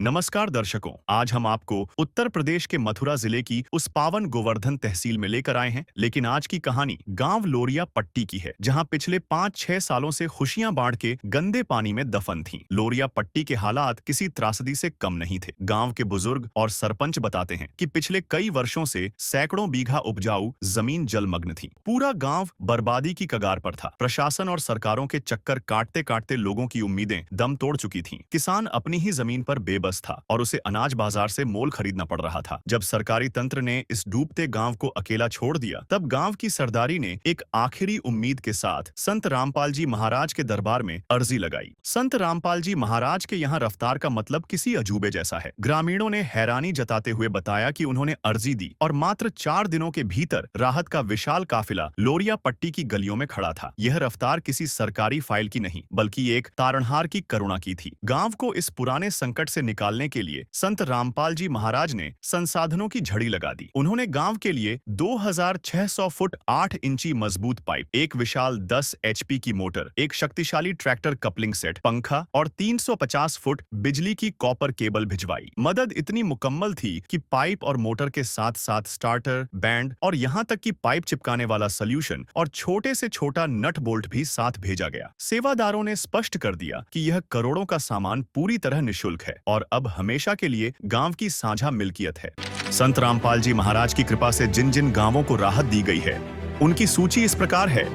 नमस्कार दर्शकों, आज हम आपको उत्तर प्रदेश के मथुरा जिले की उस पावन गोवर्धन तहसील में लेकर आए हैं। लेकिन आज की कहानी गांव लोरिया पट्टी की है, जहां पिछले 5-6 सालों से खुशियां बाढ़ के गंदे पानी में दफन थीं। लोरिया पट्टी के हालात किसी त्रासदी से कम नहीं थे। गांव के बुजुर्ग और सरपंच बताते हैं कि पिछले कई वर्षों से सैकड़ों बीघा उपजाऊ जमीन जलमग्न थी। पूरा गांव बर्बादी की कगार पर था। प्रशासन और सरकारों के चक्कर काटते काटते लोगों की उम्मीदें दम तोड़ चुकी थीं। किसान अपनी ही जमीन पर बेबस था और उसे अनाज बाजार से मोल खरीदना पड़ रहा था। जब सरकारी तंत्र ने इस डूबते गांव को अकेला छोड़ दिया, तब गांव की सरदारी ने एक आखिरी उम्मीद के साथ संत रामपाल जी महाराज के दरबार में अर्जी लगाई। संत रामपाल जी महाराज के यहाँ रफ्तार का मतलब किसी अजूबे जैसा है। ग्रामीणों ने हैरानी जताते हुए बताया कि उन्होंने अर्जी दी और मात्र 4 दिनों के भीतर राहत का विशाल काफिला लोरिया पट्टी की गलियों में खड़ा था। यह रफ्तार किसी सरकारी फाइल की नहीं, बल्कि एक तारणहार की करुणा की थी। गांव को इस पुराने संकट से निकालने के लिए संत रामपाल जी महाराज ने संसाधनों की झड़ी लगा दी। उन्होंने गांव के लिए 2600 फुट 8 इंची मजबूत पाइप, एक विशाल 10 HP की मोटर, एक शक्तिशाली ट्रैक्टर कपलिंग सेट, पंखा और 350 फुट बिजली की कॉपर केबल भिजवाई। मदद इतनी मुकम्मल थी कि पाइप और मोटर के साथ साथ स्टार्टर, बैंड और यहाँ तक कि पाइप चिपकाने वाला सोल्यूशन और छोटे से छोटा नट बोल्ट भी साथ भेजा गया। सेवादारों ने स्पष्ट कर दिया कि यह करोड़ों का सामान पूरी तरह निःशुल्क है और अब हमेशा के लिए गांव की साझा मिल्कियत है। संत रामपाल जी महाराज की कृपा से जिन जिन गांवों को राहत दी गई है, उनकी सूची इस प्रकार है।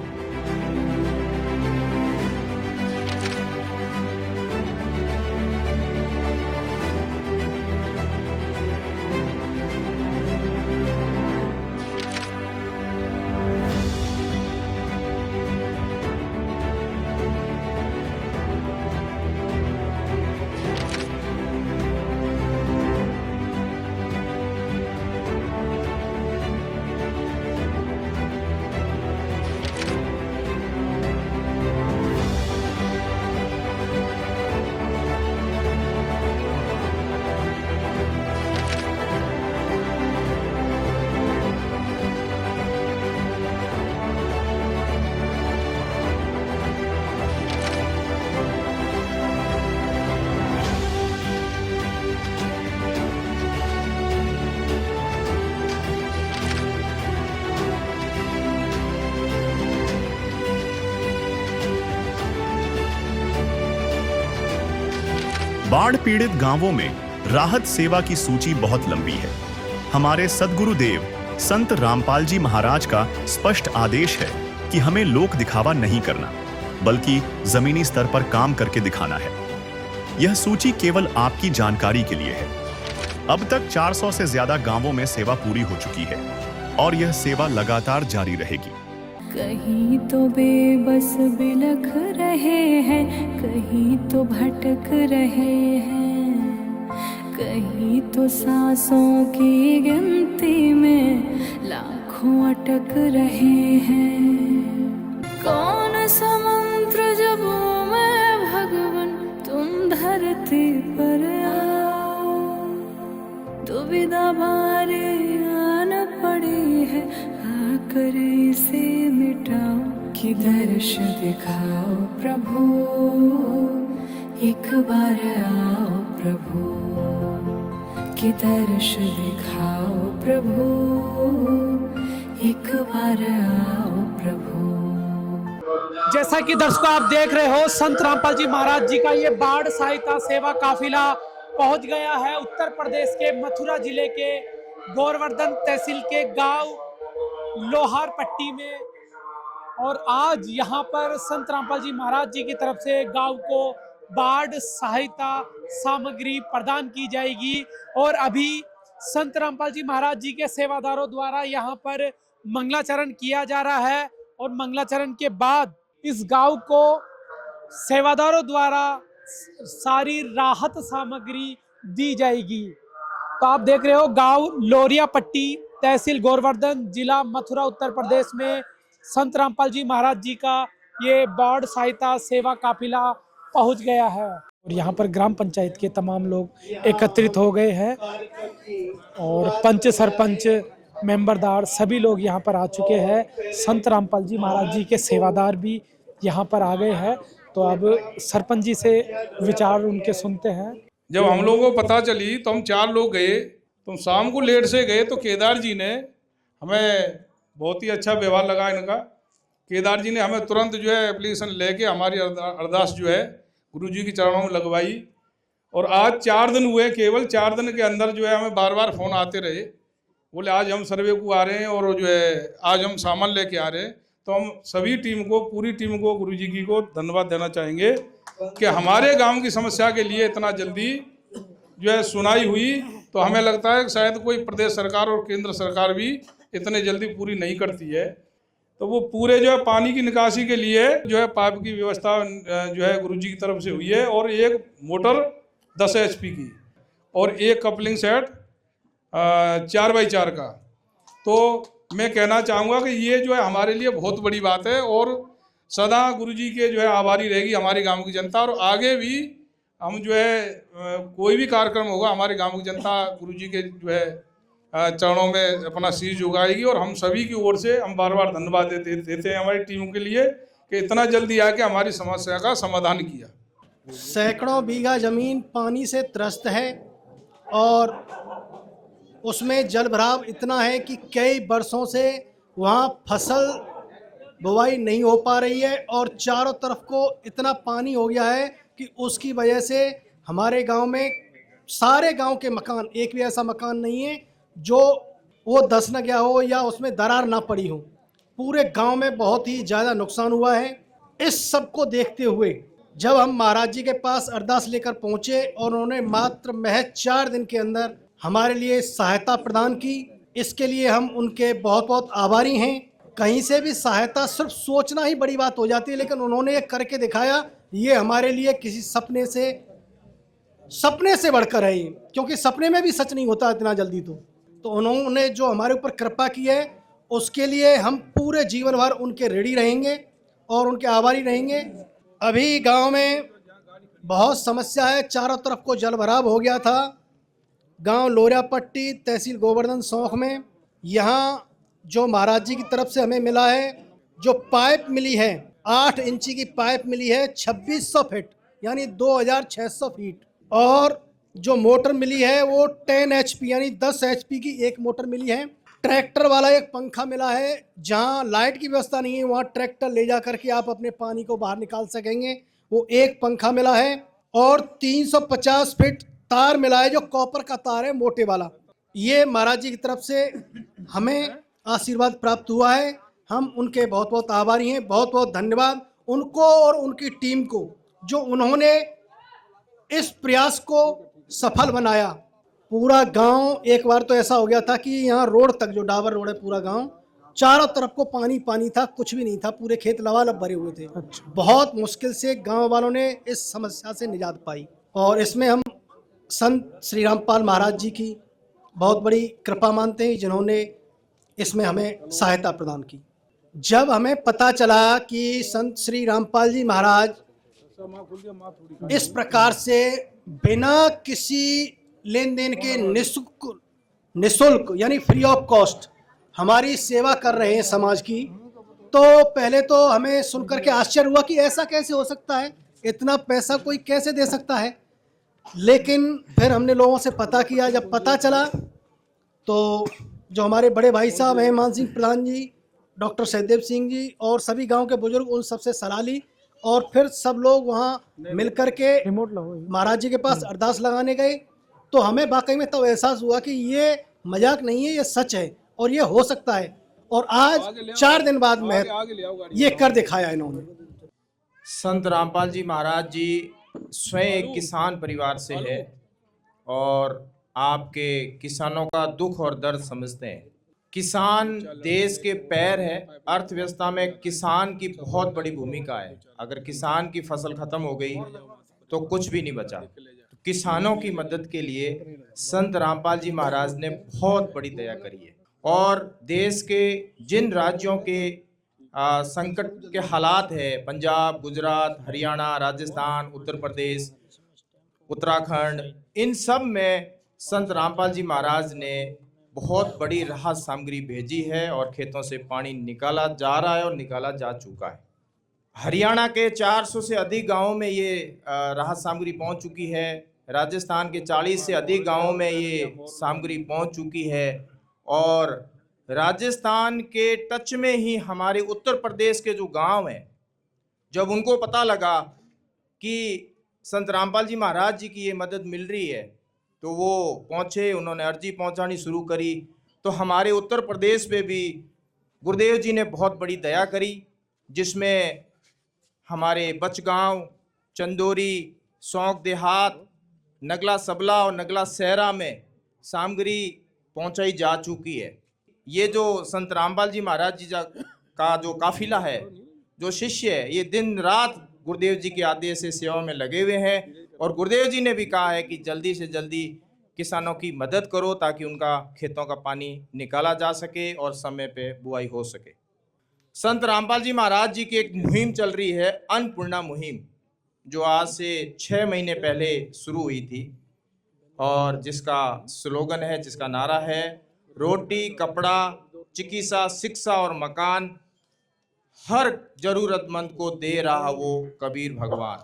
बाढ़ पीड़ित गांवों में राहत सेवा की सूची बहुत लंबी है। हमारे सद्गुरुदेव संत रामपाल जी महाराज का स्पष्ट आदेश है कि हमें लोक दिखावा नहीं करना, बल्कि जमीनी स्तर पर काम करके दिखाना है। यह सूची केवल आपकी जानकारी के लिए है। अब तक 400 से ज्यादा गांवों में सेवा पूरी हो चुकी है और यह सेवा लगातार जारी रहेगी। कहीं तो बेबस बिलख रहे हैं, कहीं तो भटक रहे हैं, कहीं तो सांसों की गिनती में लाखों अटक रहे हैं। कौन समुद्र जब मैं भगवन तुम धरती पर आओ, दुविधा भारी आन पड़ी है, आकर इसे मिटाओ। कि दर्श दिखाओ प्रभु, एक बार आओ प्रभु, कि दर्श दिखाओ प्रभु, एक बार आओ प्रभु। जैसा कि दर्शकों आप देख रहे हो, संत रामपाल जी महाराज जी का ये बाढ़ सहायता सेवा काफिला पहुंच गया है उत्तर प्रदेश के मथुरा जिले के गोवर्धन तहसील के गांव लोहार पट्टी में। और आज यहाँ पर संत रामपाल जी महाराज जी की तरफ से गांव को बाढ़ सहायता सामग्री प्रदान की जाएगी। और अभी संत रामपाल जी महाराज जी के सेवादारों द्वारा यहाँ पर मंगलाचरण किया जा रहा है और मंगलाचरण के बाद इस गांव को सेवादारों द्वारा सारी राहत सामग्री दी जाएगी। तो आप देख रहे हो गांव लोरिया पट्टी, तहसील गोवर्धन, जिला मथुरा, उत्तर प्रदेश में संत रामपाल जी महाराज जी का ये बाढ़ सहायता सेवा काफिला पहुंच गया है। और यहाँ पर ग्राम पंचायत के तमाम लोग एकत्रित हो गए हैं और पंच, सरपंच, मेंबरदार सभी लोग यहाँ पर आ चुके हैं। संत रामपाल जी महाराज जी के सेवादार भी यहाँ पर आ गए हैं। तो अब सरपंच जी से विचार उनके सुनते हैं। जब हम लोगों को पता चली तो हम 4 लोग गए, तो हम शाम को लेट से गए, तो केदार जी ने हमें बहुत ही अच्छा व्यवहार लगा इनका। केदार जी ने हमें तुरंत जो है एप्लीकेशन लेके हमारी अरदास जो है गुरु जी के चरणों में लगवाई। और आज 4 दिन हुए, केवल 4 दिन के अंदर जो है हमें बार बार फ़ोन आते रहे, बोले आज हम सर्वे को आ रहे हैं और जो है आज हम सामान लेके आ रहे हैं। तो हम सभी टीम को, पूरी टीम को गुरु जी की को धन्यवाद देना चाहेंगे कि हमारे गांव की समस्या के लिए इतना जल्दी जो है सुनाई हुई। तो हमें लगता है कि शायद कोई प्रदेश सरकार और केंद्र सरकार भी इतने जल्दी पूरी नहीं करती है। तो वो पूरे जो है पानी की निकासी के लिए जो है पाइप की व्यवस्था जो है गुरु जी की तरफ से हुई है, और एक मोटर 10 HP की और एक कपलिंग सेट 4x4 का। तो मैं कहना चाहूँगा कि ये जो है हमारे लिए बहुत बड़ी बात है, और सदा गुरु जी के जो है आभारी रहेगी हमारे गांव की जनता। और आगे भी हम जो है कोई भी कार्यक्रम होगा, हमारे गांव की जनता गुरु जी के जो है चरणों में अपना शीश झुकाएगी। और हम सभी की ओर से हम बार बार धन्यवाद देते हैं हमारी टीम के लिए कि इतना जल्दी आके हमारी समस्या का समाधान किया। सैकड़ों बीघा ज़मीन पानी से त्रस्त है और उसमें जल भराव इतना है कि कई वर्षों से वहाँ फसल बुवाई नहीं हो पा रही है, और चारों तरफ को इतना पानी हो गया है कि उसकी वजह से हमारे गांव में सारे गांव के मकान, एक भी ऐसा मकान नहीं है जो वो धंस न गया हो या उसमें दरार ना पड़ी हो। पूरे गांव में बहुत ही ज़्यादा नुकसान हुआ है। इस सब को देखते हुए जब हम महाराज जी के पास अरदास लेकर पहुँचे और उन्होंने मात्र महज 4 दिन के अंदर हमारे लिए सहायता प्रदान की, इसके लिए हम उनके बहुत बहुत आभारी हैं। कहीं से भी सहायता सिर्फ सोचना ही बड़ी बात हो जाती है, लेकिन उन्होंने ये करके दिखाया। ये हमारे लिए किसी सपने से बढ़कर है, क्योंकि सपने में भी सच नहीं होता इतना जल्दी। तो उन्होंने जो हमारे ऊपर कृपा की है उसके लिए हम पूरे जीवन भर उनके ऋणी रहेंगे और उनके आभारी रहेंगे। अभी गांव में बहुत समस्या है, चारों तरफ को जल भराव हो गया था। गांव लोरिया पट्टी, तहसील गोवर्धन सौंख में यहाँ जो महाराज जी की तरफ से हमें मिला है, जो पाइप मिली है 8 इंची की पाइप मिली है 2600 फीट यानी 2600 फीट, और जो मोटर मिली है वो 10 HP यानी 10 HP की एक मोटर मिली है। ट्रैक्टर वाला एक पंखा मिला है, जहाँ लाइट की व्यवस्था नहीं है वहाँ ट्रैक्टर ले जा करके आप अपने पानी को बाहर निकाल सकेंगे, वो एक पंखा मिला है। और 350 फीट तार मिला है जो कॉपर का तार है मोटे वाला। ये महाराज जी की तरफ से हमें आशीर्वाद प्राप्त हुआ है, हम उनके बहुत बहुत आभारी हैं। बहुत बहुत धन्यवाद उनको और उनकी टीम को जो उन्होंने इस प्रयास को सफल बनाया। पूरा गांव एक बार तो ऐसा हो गया था कि यहाँ रोड तक, जो डाबर रोड है, पूरा गांव चारों तरफ को पानी पानी था, कुछ भी नहीं था, पूरे खेत लबालब भरे हुए थे। बहुत मुश्किल से गांव वालों ने इस समस्या से निजात पाई, और इसमें हम संत श्री रामपाल महाराज जी की बहुत बड़ी कृपा मानते हैं जिन्होंने इसमें हमें सहायता प्रदान की। जब हमें पता चला कि संत श्री रामपाल जी महाराज इस प्रकार से बिना किसी लेन देन के निःशुल्क यानी फ्री ऑफ कॉस्ट हमारी सेवा कर रहे हैं समाज की, तो पहले तो हमें सुनकर के आश्चर्य हुआ कि ऐसा कैसे हो सकता है, इतना पैसा कोई कैसे दे सकता है। लेकिन फिर हमने लोगों से पता किया, जब पता चला तो जो हमारे बड़े भाई साहब हैं मान सिंह प्रधान जी, डॉक्टर सहदेव सिंह जी और सभी गांव के बुजुर्ग, उन सबसे सलाह ली, और फिर सब लोग वहाँ मिलकर के महाराज जी के पास अरदास लगाने गए। तो हमें वाकई में तब एहसास हुआ कि ये मजाक नहीं है, ये सच है और ये हो सकता है। और आज 4 दिन बाद में ये कर दिखाया इन्होंने। संत रामपाल जी महाराज जी स्वयं एक किसान परिवार से है और आपके किसानों का दुख और दर्द समझते हैं। किसान देश के पैर है, अर्थव्यवस्था में किसान की बहुत बड़ी भूमिका है। अगर किसान की फसल खत्म हो गई तो कुछ भी नहीं बचा। तो किसानों की मदद के लिए संत रामपाल जी महाराज ने बहुत बड़ी दया करी है, और देश के जिन राज्यों के संकट के हालात है, पंजाब, गुजरात, हरियाणा, राजस्थान, उत्तर प्रदेश, उत्तराखंड, इन सब में संत रामपाल जी महाराज ने बहुत बड़ी राहत सामग्री भेजी है और खेतों से पानी निकाला जा रहा है और निकाला जा चुका है। हरियाणा के 400 से अधिक गांवों में ये राहत सामग्री पहुंच चुकी है। राजस्थान के 40 से अधिक गांवों में ये सामग्री पहुंच चुकी है और राजस्थान के टच में ही हमारे उत्तर प्रदेश के जो गांव हैं, जब उनको पता लगा कि संत रामपाल जी महाराज जी की ये मदद मिल रही है तो वो पहुँचे, उन्होंने अर्जी पहुँचानी शुरू करी। तो हमारे उत्तर प्रदेश पे भी गुरुदेव जी ने बहुत बड़ी दया करी, जिसमें हमारे बचगांव, चंदोरी, सौंक देहात, नगला सबला और नगला सहरा में सामग्री पहुंचाई जा चुकी है। ये जो संत रामपाल जी महाराज जी का जो काफिला है, जो शिष्य है, ये दिन रात गुरुदेव जी के आदेश से सेवा में लगे हुए हैं और गुरुदेव जी ने भी कहा है कि जल्दी से जल्दी किसानों की मदद करो ताकि उनका खेतों का पानी निकाला जा सके और समय पे बुआई हो सके। संत रामपाल जी महाराज जी की एक मुहिम चल रही है, अन्नपूर्णा मुहिम, जो आज से 6 महीने पहले शुरू हुई थी और जिसका स्लोगन है, जिसका नारा है, रोटी, कपड़ा, चिकित्सा, शिक्षा और मकान हर जरूरतमंद को दे रहा वो कबीर भगवान।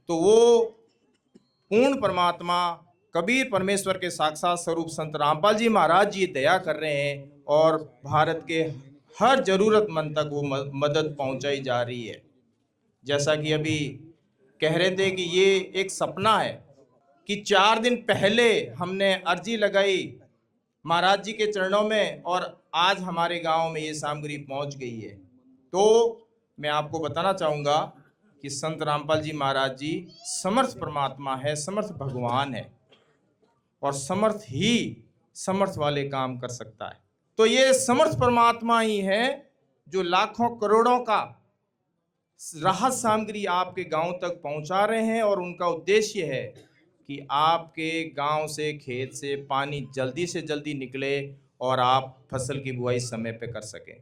तो वो पूर्ण परमात्मा कबीर परमेश्वर के साक्षात स्वरूप संत रामपाल जी महाराज जी दया कर रहे हैं और भारत के हर जरूरतमंद तक वो मदद पहुंचाई जा रही है। जैसा कि अभी कह रहे थे कि ये एक सपना है कि 4 दिन पहले हमने अर्जी लगाई महाराज जी के चरणों में और आज हमारे गांव में ये सामग्री पहुंच गई है। तो मैं आपको बताना चाहूँगा कि संत रामपाल जी महाराज जी समर्थ परमात्मा है, समर्थ भगवान है और समर्थ ही समर्थ वाले काम कर सकता है। तो ये समर्थ परमात्मा ही है जो लाखों करोड़ों का राहत सामग्री आपके गांव तक पहुंचा रहे हैं और उनका उद्देश्य है कि आपके गांव से, खेत से पानी जल्दी से जल्दी निकले और आप फसल की बुआई समय पे कर सकें।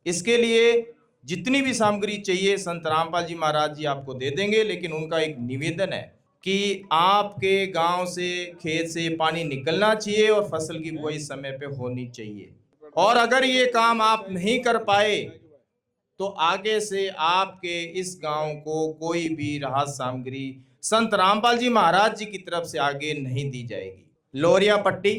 इसके लिए जितनी भी सामग्री चाहिए संत रामपाल जी महाराज जी आपको दे देंगे, लेकिन उनका एक निवेदन है कि आपके गांव से, खेत से पानी निकलना चाहिए और फसल की बुआई समय पे होनी चाहिए। और अगर ये काम आप नहीं कर पाए तो आगे से आपके इस गांव को कोई भी राहत सामग्री संत रामपाल जी महाराज जी की तरफ से आगे नहीं दी जाएगी। लोरिया पट्टी,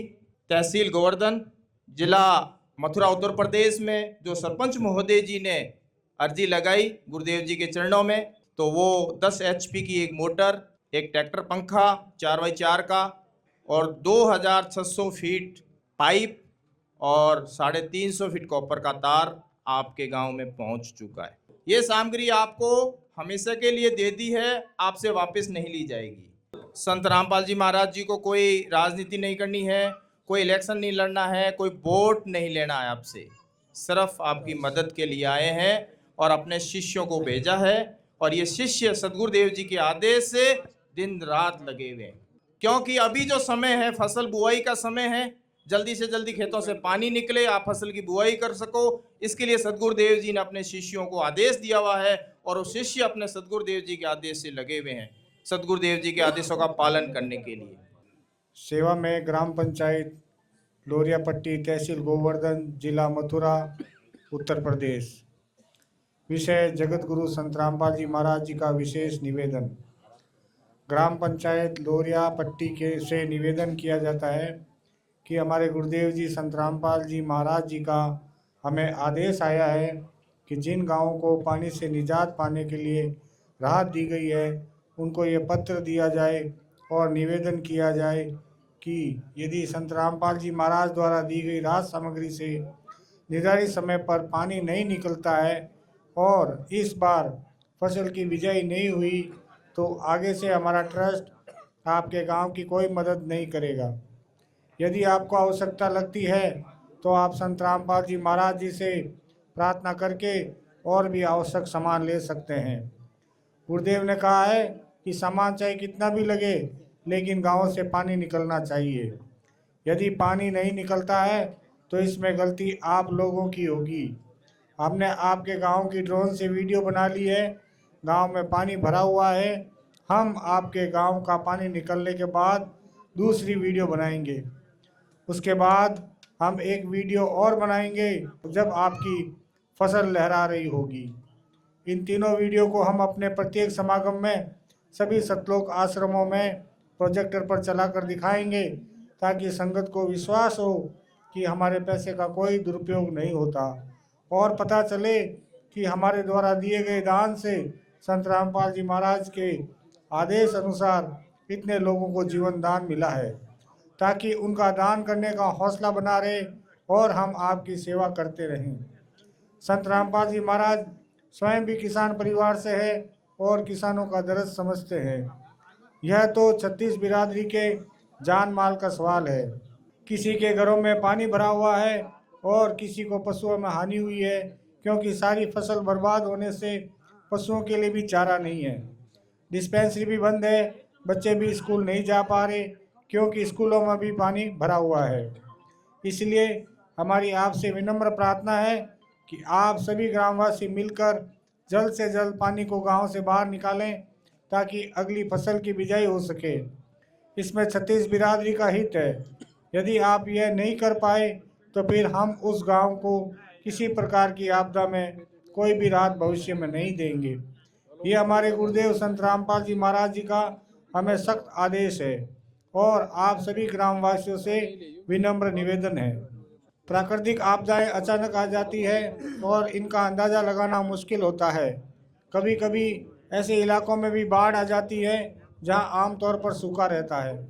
तहसील गोवर्धन, जिला मथुरा, उत्तर प्रदेश में जो सरपंच महोदय जी ने अर्जी लगाई गुरुदेव जी के चरणों में, तो वो 10 HP की एक मोटर, एक ट्रैक्टर पंखा 4x4 का और 2600 फीट पाइप और 350 फीट कॉपर का तार आपके गांव में पहुंच चुका है। ये सामग्री आपको हमेशा के लिए दे दी है, आपसे वापस नहीं ली जाएगी। संत रामपाल जी महाराज जी को कोई राजनीति नहीं करनी है, कोई इलेक्शन नहीं लड़ना है, कोई वोट नहीं लेना है आपसे, सिर्फ आपकी मदद के लिए आए हैं और अपने शिष्यों को भेजा है और ये शिष्य सदगुरुदेव जी के आदेश से दिन रात लगे हुए हैं। क्योंकि अभी जो समय है फसल बुआई का समय है, जल्दी से जल्दी खेतों से पानी निकले, आप फसल की बुआई कर सको, इसके लिए सदगुरुदेव जी ने अपने शिष्यों को आदेश दिया हुआ है और वो शिष्य अपने सदगुरुदेव जी के आदेश से लगे हुए हैं, सदगुरुदेव जी के आदेशों का पालन करने के लिए। सेवा में ग्राम पंचायत लोरिया पट्टी, तहसील गोवर्धन, जिला मथुरा, उत्तर प्रदेश। विषय जगत गुरु संत रामपाल जी महाराज जी का विशेष निवेदन। ग्राम पंचायत लोरिया पट्टी के से निवेदन किया जाता है कि हमारे गुरुदेव जी संत रामपाल जी महाराज जी का हमें आदेश आया है कि जिन गांवों को पानी से निजात पाने के लिए राहत दी गई है उनको ये पत्र दिया जाए और निवेदन किया जाए कि यदि संत रामपाल जी महाराज द्वारा दी गई राहत सामग्री से निर्धारित समय पर पानी नहीं निकलता है और इस बार फसल की बिजाई नहीं हुई तो आगे से हमारा ट्रस्ट आपके गांव की कोई मदद नहीं करेगा। यदि आपको आवश्यकता लगती है तो आप संत रामपाल जी महाराज जी से प्रार्थना करके और भी आवश्यक सामान ले सकते हैं। गुरुदेव ने कहा है कि सामान चाहे कितना भी लगे लेकिन गाँव से पानी निकलना चाहिए। यदि पानी नहीं निकलता है तो इसमें गलती आप लोगों की होगी। हमने आपके गांव की ड्रोन से वीडियो बना ली है, गांव में पानी भरा हुआ है। हम आपके गांव का पानी निकलने के बाद दूसरी वीडियो बनाएंगे, उसके बाद हम एक वीडियो और बनाएंगे जब आपकी फसल लहरा रही होगी। इन तीनों वीडियो को हम अपने प्रत्येक समागम में सभी सतलोक आश्रमों में प्रोजेक्टर पर चलाकर दिखाएंगे ताकि संगत को विश्वास हो कि हमारे पैसे का कोई दुरुपयोग नहीं होता और पता चले कि हमारे द्वारा दिए गए दान से संत रामपाल जी महाराज के आदेश अनुसार इतने लोगों को जीवन दान मिला है, ताकि उनका दान करने का हौसला बना रहे और हम आपकी सेवा करते रहें। संत रामपाल जी महाराज स्वयं भी किसान परिवार से है और किसानों का दर्द समझते हैं। यह तो 36 बिरादरी के जान माल का सवाल है। किसी के घरों में पानी भरा हुआ है और किसी को पशुओं में हानि हुई है, क्योंकि सारी फसल बर्बाद होने से पशुओं के लिए भी चारा नहीं है। डिस्पेंसरी भी बंद है, बच्चे भी स्कूल नहीं जा पा रहे क्योंकि स्कूलों में भी पानी भरा हुआ है। इसलिए हमारी आपसे विनम्र प्रार्थना है कि आप सभी ग्रामवासी मिलकर जल्द से जल्द पानी को गांव से बाहर निकालें ताकि अगली फसल की बिजाई हो सके। इसमें 36 बिरादरी का हित है। यदि आप यह नहीं कर पाए तो फिर हम उस गांव को किसी प्रकार की आपदा में कोई भी राहत भविष्य में नहीं देंगे। ये हमारे गुरुदेव संत रामपाल जी महाराज जी का हमें सख्त आदेश है और आप सभी ग्रामवासियों से विनम्र निवेदन है। प्राकृतिक आपदाएं अचानक आ जाती है और इनका अंदाज़ा लगाना मुश्किल होता है। कभी कभी ऐसे इलाकों में भी बाढ़ आ जाती है जहां आमतौर पर सूखा रहता है।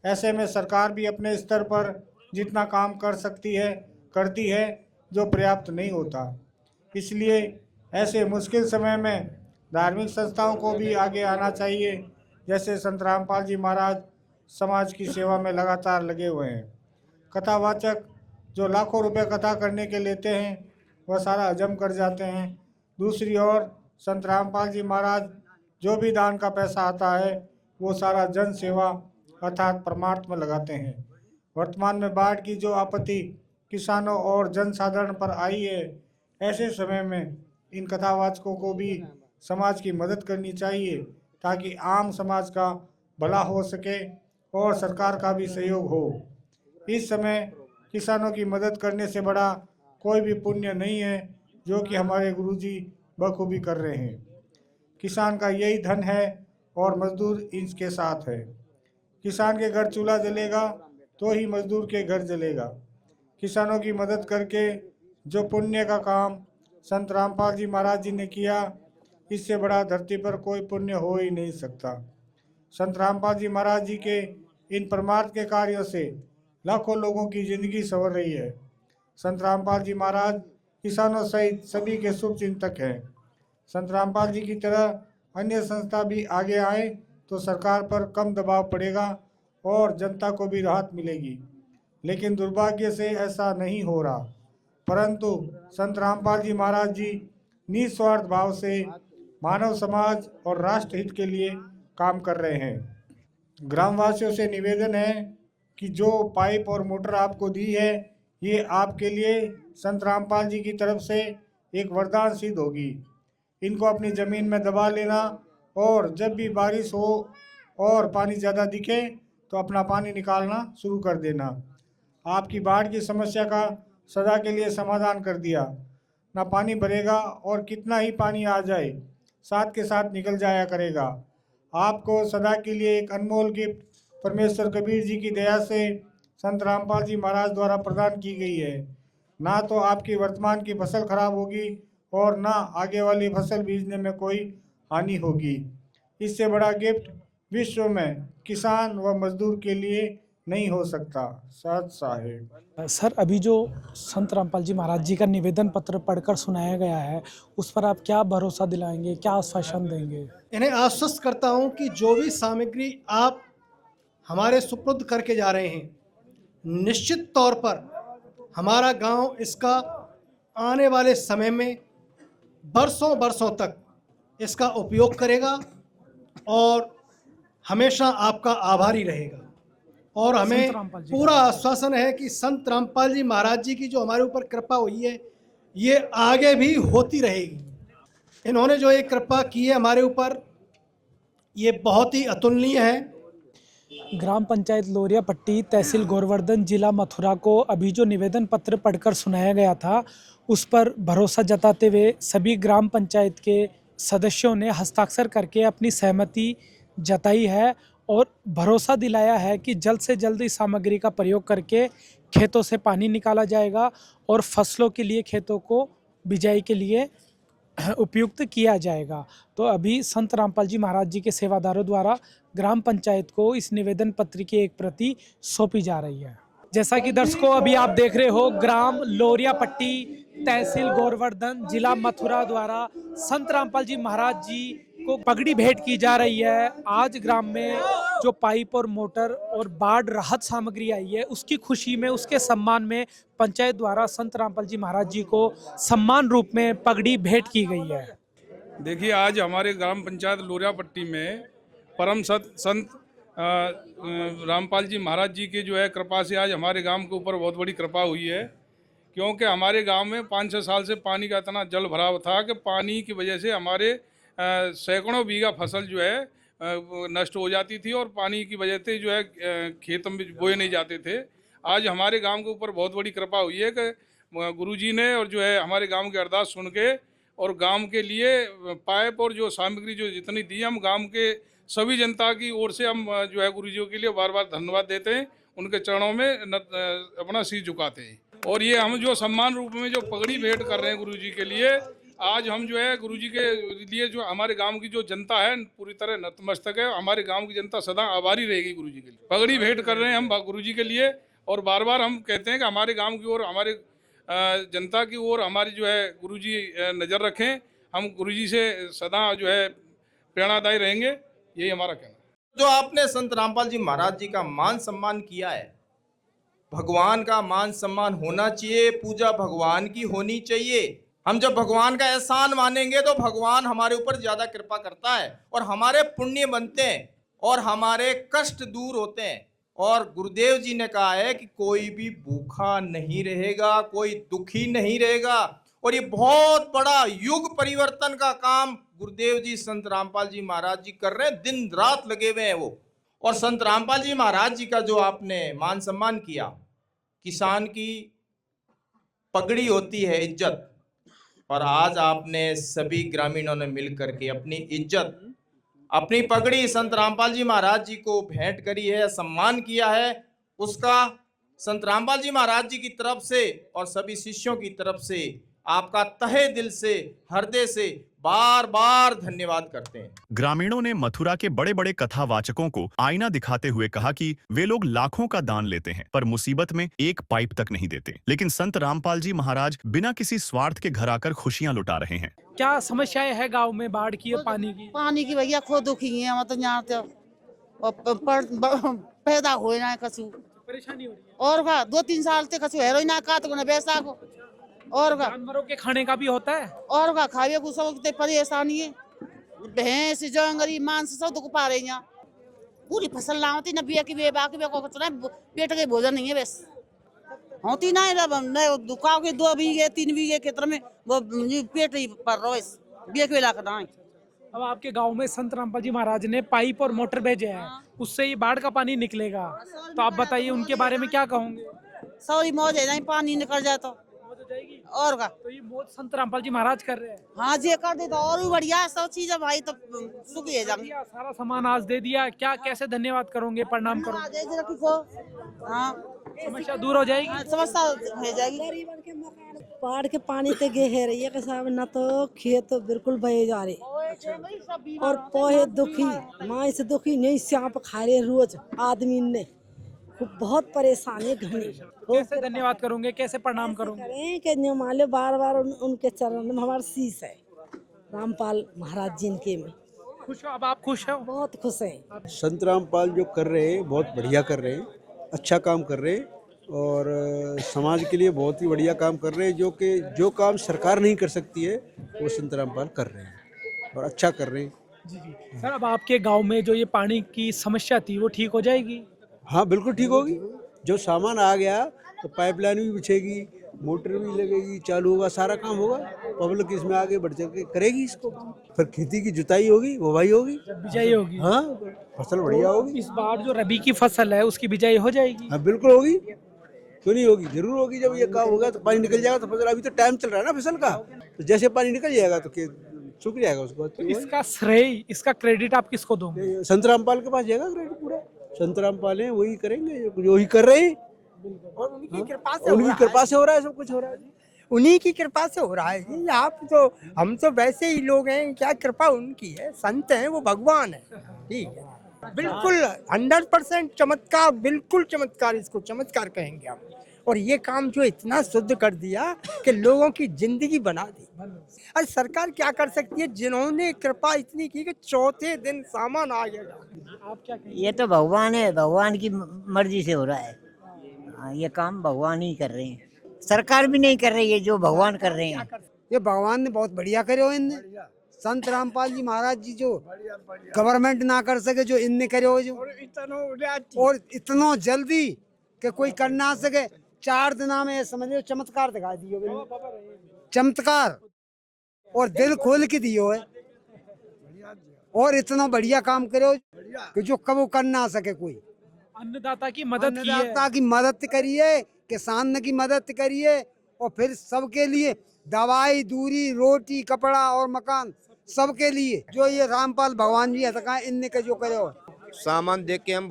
ऐसे में सरकार भी अपने स्तर पर जितना काम कर सकती है करती है, जो पर्याप्त नहीं होता। इसलिए ऐसे मुश्किल समय में धार्मिक संस्थाओं को भी आगे आना चाहिए। जैसे संत रामपाल जी महाराज समाज की सेवा में लगातार लगे हुए हैं। कथावाचक जो लाखों रुपए कथा करने के लेते हैं वह सारा हजम कर जाते हैं। दूसरी ओर संत रामपाल जी महाराज जो भी दान का पैसा आता है वो सारा जन सेवा अर्थात परमार्थ में लगाते हैं। वर्तमान में बाढ़ की जो आपत्ति किसानों और जनसाधारण पर आई है, ऐसे समय में इन कथावाचकों को भी समाज की मदद करनी चाहिए ताकि आम समाज का भला हो सके और सरकार का भी सहयोग हो। इस समय किसानों की मदद करने से बड़ा कोई भी पुण्य नहीं है, जो कि हमारे गुरुजी बखूबी कर रहे हैं। किसान का यही धन है और मजदूर इसके साथ है। किसान के घर चूल्हा जलेगा तो ही मजदूर के घर जलेगा। किसानों की मदद करके जो पुण्य का काम संत रामपाल जी महाराज जी ने किया, इससे बड़ा धरती पर कोई पुण्य हो ही नहीं सकता। संत रामपाल जी महाराज जी के इन परमार्थ के कार्यों से लाखों लोगों की जिंदगी संवर रही है। संत रामपाल जी महाराज किसानों सहित सभी के शुभ चिंतक हैं। संत रामपाल जी की तरह अन्य संस्था भी आगे आए तो सरकार पर कम दबाव पड़ेगा और जनता को भी राहत मिलेगी। लेकिन दुर्भाग्य से ऐसा नहीं हो रहा, परंतु संत रामपाल जी महाराज जी निस्वार्थ भाव से मानव समाज और राष्ट्र हित के लिए काम कर रहे हैं। ग्रामवासियों से निवेदन है कि जो पाइप और मोटर आपको दी है, ये आपके लिए संत रामपाल जी की तरफ से एक वरदान सिद्ध होगी। इनको अपनी ज़मीन में दबा लेना और जब भी बारिश हो और पानी ज़्यादा दिखे तो अपना पानी निकालना शुरू कर देना। आपकी बाढ़ की समस्या का सदा के लिए समाधान कर दिया। ना पानी भरेगा और कितना ही पानी आ जाए साथ के साथ निकल जाया करेगा। आपको सदा के लिए एक अनमोल गिफ्ट परमेश्वर कबीर जी की दया से संत रामपाल जी महाराज द्वारा प्रदान की गई है। ना तो आपकी वर्तमान की फसल खराब होगी और ना आगे वाली फसल बीजने में कोई हानि होगी। इससे बड़ा गिफ्ट विश्व में किसान व मजदूर के लिए नहीं हो सकता। सत साहेब। सर, अभी जो संत रामपाल जी महाराज जी का निवेदन पत्र पढ़कर सुनाया गया है, उस पर आप क्या भरोसा दिलाएंगे, क्या आश्वासन देंगे? इन्हें आश्वस्त करता हूं कि जो भी सामग्री आप हमारे सुपुर्द करके जा रहे हैं, निश्चित तौर पर हमारा गांव इसका आने वाले समय में बरसों बरसों तक इसका उपयोग करेगा और हमेशा आपका आभारी रहेगा। और हमें पूरा आश्वासन है कि संत रामपाल जी महाराज जी की जो हमारे ऊपर कृपा हुई है, ये आगे भी होती रहेगी। इन्होंने जो एक कृपा की है हमारे ऊपर, ये बहुत ही अतुलनीय है। ग्राम पंचायत लोरिया पट्टी, तहसील गोवर्धन, जिला मथुरा को अभी जो निवेदन पत्र पढ़कर सुनाया गया था, उस पर भरोसा जताते हुए सभी ग्राम पंचायत के सदस्यों ने हस्ताक्षर करके अपनी सहमति जताई है और भरोसा दिलाया है कि जल्द से जल्द इस सामग्री का प्रयोग करके खेतों से पानी निकाला जाएगा और फसलों के लिए खेतों को बिजाई के लिए उपयुक्त किया जाएगा। तो अभी संत रामपाल जी महाराज जी के सेवादारों द्वारा ग्राम पंचायत को इस निवेदन पत्र की एक प्रति सौंपी जा रही है। जैसा कि दर्शकों अभी आप देख रहे हो, ग्राम लोरिया पट्टी, तहसील गोवर्धन, जिला मथुरा द्वारा संत रामपाल जी महाराज जी को पगड़ी भेंट की जा रही है। आज ग्राम में जो पाइप और मोटर और बाढ़ राहत सामग्री आई है, उसकी खुशी में, उसके सम्मान में पंचायत द्वारा संत रामपाल जी महाराज जी को सम्मान रूप में पगड़ी भेंट की गई है। देखिए, आज हमारे ग्राम पंचायत लोरिया पट्टी में परम संत रामपाल जी महाराज जी के जो है कृपा से आज हमारे गांव के ऊपर बहुत बड़ी कृपा हुई है। क्योंकि हमारे गांव में 5-6 साल से पानी का इतना जल भराव था कि पानी की वजह से हमारे सैकड़ों बीघा फसल जो है नष्ट हो जाती थी और पानी की वजह से जो है खेत में बोए नहीं जाते थे। आज हमारे गांव के ऊपर बहुत बड़ी कृपा हुई है कि गुरुजी ने और जो है हमारे गांव की अरदास सुन के और गांव के लिए पाइप और जो सामग्री जो जितनी दी, हम गांव के सभी जनता की ओर से हम जो है गुरुजी के लिए बार बार धन्यवाद देते हैं, उनके चरणों में अपना सिर झुकाते हैं। और ये हम जो सम्मान रूप में जो पगड़ी भेंट कर रहे हैं गुरुजी के लिए, आज हम जो है गुरुजी के लिए जो हमारे गांव की जो जनता है पूरी तरह नतमस्तक है। हमारे गांव की जनता सदा आभारी रहेगी गुरुजी के लिए। पगड़ी भेंट कर रहे हैं हम गुरुजी के लिए और बार बार हम कहते हैं कि हमारे गांव की ओर, हमारे जनता की ओर हमारी जो है गुरुजी नज़र रखें। हम गुरुजी से सदा जो है प्रेरणादायी रहेंगे, यही हमारा कहना है। जो आपने संत रामपाल जी महाराज जी का मान सम्मान किया है, भगवान का मान सम्मान होना चाहिए, पूजा भगवान की होनी चाहिए। हम जब भगवान का एहसान मानेंगे तो भगवान हमारे ऊपर ज्यादा कृपा करता है और हमारे पुण्य बनते हैं और हमारे कष्ट दूर होते हैं। और गुरुदेव जी ने कहा है कि कोई भी भूखा नहीं रहेगा, कोई दुखी नहीं रहेगा। और ये बहुत बड़ा युग परिवर्तन का काम गुरुदेव जी संत रामपाल जी महाराज जी कर रहे हैं, दिन रात लगे हुए हैं वो। और संत रामपाल जी महाराज जी का जो आपने मान सम्मान किया, किसान की पगड़ी होती है इज्जत, और आज आपने सभी ग्रामीणों ने मिलकर के अपनी इज्जत, अपनी पगड़ी संत रामपाल जी महाराज जी को भेंट करी है, सम्मान किया है। उसका संत रामपाल जी महाराज जी की तरफ से और सभी शिष्यों की तरफ से आपका तहे दिल से, हृदय से बार बार धन्यवाद करते हैं। ग्रामीणों ने मथुरा के बड़े बड़े कथावाचकों को आईना दिखाते हुए कहा कि वे लोग लाखों का दान लेते हैं पर मुसीबत में एक पाइप तक नहीं देते, लेकिन संत रामपाल जी महाराज बिना किसी स्वार्थ के घर आकर खुशियां लुटा रहे हैं। क्या समस्याएं है गांव में बाढ़ की और पानी की? भैया खो दुखी है, मतलब यहाँ पैदा हो ना कछु परेशानी हो रही है और का 2-3 साल से कछु है ना का तो बैसा को और का जानवरों के खाने का भी होता है और का खावे को सब परेशानी है। भैंस जंगरी मांस सब दुख पा रहे हैं। पूरी फसल ना होती, न बिया की बाकी पेट के भोजन नहीं है, बस होती ना है। दुकाओ के 2 बीघे 3 बीघे क्षेत्र में वो पेट ही पर रहो, बिया के लाख ना। अब आपके गांव में संत रामपाल जी महाराज ने पाइप और मोटर भेजे हैं, उससे ये बाढ़ का पानी निकलेगा, तो आप बताइए उनके बारे में क्या कहोगे? सॉरी मौज है, नहीं पानी निकल जाए तो और का तो ये मौज संत रामपाल जी महाराज कर रहे हैं। हाँ जी कर दे तो और भी बढ़िया सब चीज है भाई, तो सुखी है जाएंगे। सारा सामान आज दे दिया, क्या कैसे धन्यवाद करोगे, प्रणाम करोगे? हाँ समस्या दूर हो जाएगी, समस्या हो जाएगी। बाढ़ के पानी ते गे रही है साहब, न तो खेत बिल्कुल बहे जा रहे और पोहे दुखी, माँ से दुखी नहीं, सांप खा रहे रोज आदमी ने, बहुत परेशानी है। कैसे धन्यवाद करोगे, कैसे प्रणाम करोगे? के माले बार बार उनके चरण में हमारा शीश है, रामपाल महाराज जी के में। खुश हो? अब आप खुश हो? बहुत खुश हैं। संत रामपाल जो कर रहे हैं बहुत बढ़िया कर रहे हैं, अच्छा काम कर रहे हैं और समाज के लिए बहुत ही बढ़िया काम कर रहे हैं। जो काम सरकार नहीं कर सकती है वो संत रामपाल कर रहे हैं और अच्छा कर रहे हैं। जी सर, अब आपके गांव में जो ये पानी की समस्या थी वो ठीक हो जाएगी? हाँ बिल्कुल ठीक होगी। जो सामान आ गया तो पाइपलाइन भी बिछेगी, मोटर भी लगेगी, चालू होगा, सारा काम होगा। पब्लिक इसमें आगे बढ़ चल के करेगी इसको। फिर खेती की जुताई होगी, बुवाई होगी, बिजाई होगी। हाँ फसल बढ़िया होगी। इस बार जो रबी की फसल है उसकी बिजाई हो जाएगी? हाँ बिल्कुल होगी, क्यों नहीं होगी, जरूर होगी। जब ये काम होगा तो पानी निकल जाएगा तो फसल, अभी तो टाइम चल रहा है ना फसल का, तो जैसे पानी निकल जाएगा तो चुक जाएगा उसको। तो इसका श्रेय, इसका क्रेडिट आप किसको दोगे? संत रामपाल के पास जाएगा क्रेडिट पूरा। संत रामपाल है, वही करेंगे जो ही कर रहे हैं, और उनकी कृपा से उनकी कृपा से हो रहा है, सब कुछ हो रहा है। उन्हीं की कृपा से हो रहा है जी। आप तो, हम तो वैसे ही लोग हैं, क्या कृपा उनकी है। संत हैं, वो भगवान है। ठीक है, बिल्कुल 100% चमत्कार, बिल्कुल चमत्कार, इसको चमत्कार कहेंगे हम। और ये काम जो इतना शुद्ध कर दिया कि लोगों की जिंदगी बना दी। अरे सरकार क्या कर सकती है, जिन्होंने कृपा इतनी की कि चौथे दिन सामान आ गया। आप क्या कहेंगे? ये तो भगवान है, भगवान की मर्जी से हो रहा है। हाँ, ये काम भगवान ही कर रहे हैं, सरकार भी नहीं कर रही है, जो भगवान कर रहे हैं। ये भगवान ने बहुत बढ़िया करे हो इनने। संत रामपाल जी महाराज जी जो गवर्नमेंट ना कर सके, जो इनने करे हो, जो और इतना जल्दी कि कोई कर ना सके, 4 दिना में समझ लो चमत्कार दिखा दियो, चमत्कार, और दिल खोल के दियो है। और इतना बढ़िया काम करे हो कि जो कबो कर ना सके कोई। अन्नदाता की मदद की है। अन्नदाता की मदद करिए, किसान की मदद करिए, और फिर सबके लिए दवाई, दूरी, रोटी, कपड़ा और मकान, सबके लिए जो ये रामपाल भगवान जी है इनने के जो करे हो। सामान देख के हम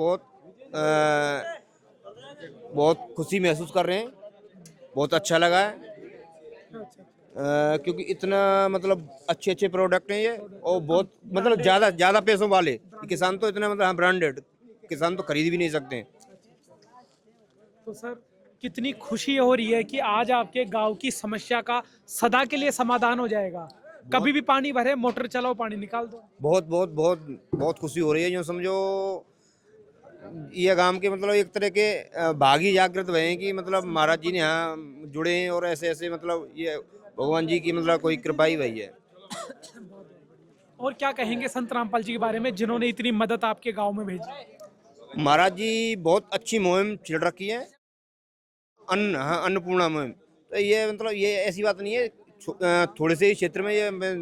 बहुत खुशी महसूस कर रहे हैं, बहुत अच्छा लगा है। क्योंकि इतना मतलब अच्छे प्रोडक्ट हैं ये, और बहुत मतलब ज़्यादा पैसों वाले किसान तो इतना मतलब ब्रांडेड किसान तो खरीद भी नहीं सकते हैं। तो सर कितनी खुशी हो रही है कि आज आपके गांव की समस्या का सदा के लिए समाधान हो जाएगा। कभी भी पानी भरे, मोटर चलाओ, पानी निकाल दो। बहुत बहुत बहुत बहुत खुशी हो रही है। जो समझो ये गांव के मतलब एक तरह के भागी जागृत हुए हैं कि मतलब महाराज जी ने यहाँ जुड़े हैं, और ऐसे ऐसे मतलब ये भगवान जी की मतलब कोई कृपा ही वही है। और क्या कहेंगे संत रामपाल जी के बारे में, जिन्होंने इतनी मदद आपके गांव में भेजी? महाराज जी बहुत अच्छी मुहिम छिड़ रखी है, अन्नपूर्णा मुहिम। तो ये मतलब ये ऐसी बात नहीं है, थोड़े से ही क्षेत्र में ये मैं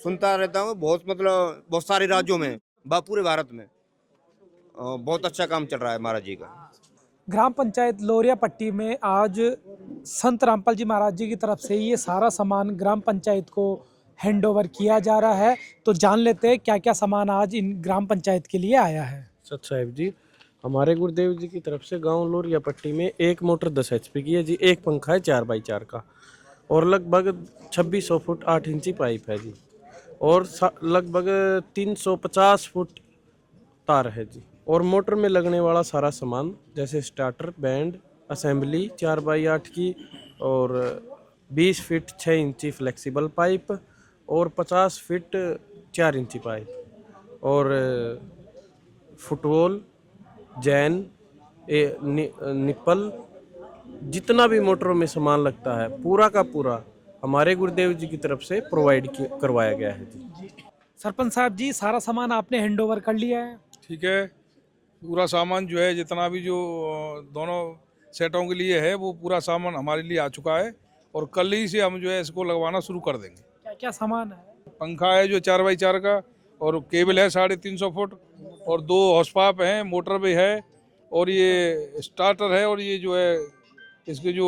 सुनता रहता हूँ, बहुत सारे राज्यों में, पूरे भारत में बहुत अच्छा काम चल रहा है महाराज जी का। ग्राम पंचायत लोरिया पट्टी में आज संत रामपाल जी महाराज जी की तरफ से ये सारा सामान ग्राम पंचायत को हैंडओवर किया जा रहा है। तो जान लेते हैं क्या क्या सामान आज इन ग्राम पंचायत के लिए आया है। सत साहिब जी, हमारे गुरुदेव जी की तरफ से गांव लोरिया पट्टी में एक मोटर 10 HP की है जी, एक पंखा है 4x4 का, और लगभग 2600 फुट 8 इंची पाइप है जी, और लगभग 350 फुट तार है जी। और मोटर में लगने वाला सारा सामान जैसे स्टार्टर, बैंड, असेंबली 4x8 की, और 20 फीट 6 इंची फ्लेक्सिबल पाइप, और 50 फीट 4 इंची पाइप, और फुटबॉल, जैन, निप्पल, जितना भी मोटरों में सामान लगता है पूरा का पूरा हमारे गुरुदेव जी की तरफ से प्रोवाइड करवाया गया है जी। सरपंच साहब जी, सारा सामान आपने हैंडओवर कर लिया है? ठीक है, पूरा सामान जो है, जितना भी जो दोनों सेटों के लिए है, वो पूरा सामान हमारे लिए आ चुका है, और कल ही से हम जो है इसको लगवाना शुरू कर देंगे। क्या क्या सामान है? पंखा है जो 4x4 का, और केबल है 350 फुट, और 2 हॉर्स पाइप हैं, मोटर भी है, और ये स्टार्टर है, और ये जो है इसके जो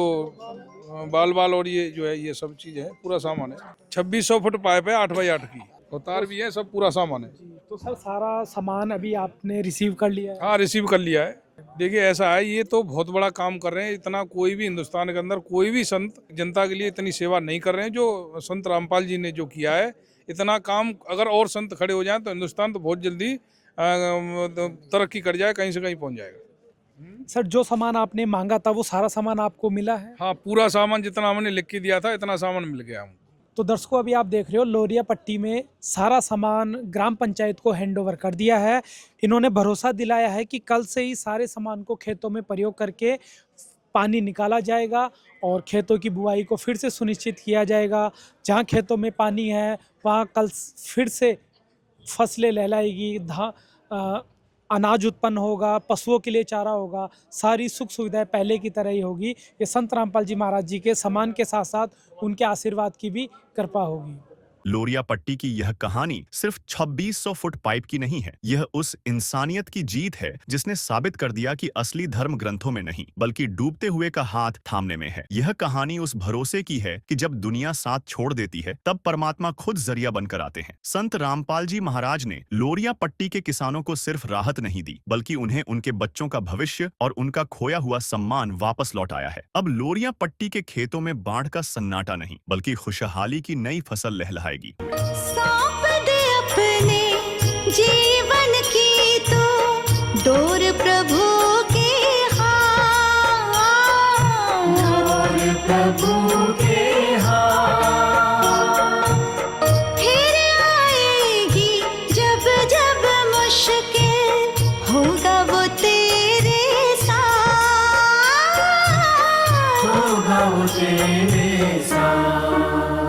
बाल और ये जो है, ये सब चीज़ है, पूरा सामान है। 2600 फुट पाइप है 8x8 की, और तार भी है, सब पूरा सामान है। तो सर सारा सामान अभी आपने रिसीव कर लिया है? हाँ, रिसीव कर लिया है। देखिए ऐसा है, ये तो बहुत बड़ा काम कर रहे हैं। इतना कोई भी हिंदुस्तान के अंदर कोई भी संत जनता के लिए इतनी सेवा नहीं कर रहे हैं जो संत रामपाल जी ने जो किया है। इतना काम अगर और संत खड़े हो जाएं तो हिंदुस्तान तो बहुत जल्दी तरक्की कर जाए, कहीं से कहीं पहुंच जाएगा। सर जो सामान आपने मांगा था वो सारा सामान आपको मिला है? हाँ, पूरा सामान जितना हमने लिख के दिया था इतना सामान मिल गया हमको। तो दर्शकों, अभी आप देख रहे हो लोरिया पट्टी में सारा सामान ग्राम पंचायत को हैंडओवर कर दिया है। इन्होंने भरोसा दिलाया है कि कल से ही सारे सामान को खेतों में प्रयोग करके पानी निकाला जाएगा और खेतों की बुआई को फिर से सुनिश्चित किया जाएगा। जहां खेतों में पानी है वहां कल फिर से फसलें लहलाएगी, अनाज उत्पन्न होगा, पशुओं के लिए चारा होगा, सारी सुख सुविधाएं पहले की तरह ही होगी। ये संत रामपाल जी महाराज जी के सम्मान के साथ साथ उनके आशीर्वाद की भी कृपा होगी। लोरिया पट्टी की यह कहानी सिर्फ 2600 फुट पाइप की नहीं है। यह उस इंसानियत की जीत है जिसने साबित कर दिया कि असली धर्म ग्रंथों में नहीं बल्कि डूबते हुए का हाथ थामने में है। यह कहानी उस भरोसे की है कि जब दुनिया साथ छोड़ देती है तब परमात्मा खुद जरिया बनकर आते हैं। संत रामपाल जी महाराज ने लोरिया पट्टी के किसानों को सिर्फ राहत नहीं दी बल्कि उन्हें उनके बच्चों का भविष्य और उनका खोया हुआ सम्मान वापस लौटाया है। अब लोरिया पट्टी के खेतों में बाढ़ का सन्नाटा नहीं बल्कि खुशहाली की नई फसल लहलहाएगी। सौंप दे अपने जीवन की तो डोर प्रभु के हाथ, डोर प्रभु के हाथ। फिर आएगी जब जब मुश्किल होगा वो तेरे साथ, होगा वो तेरे साथ।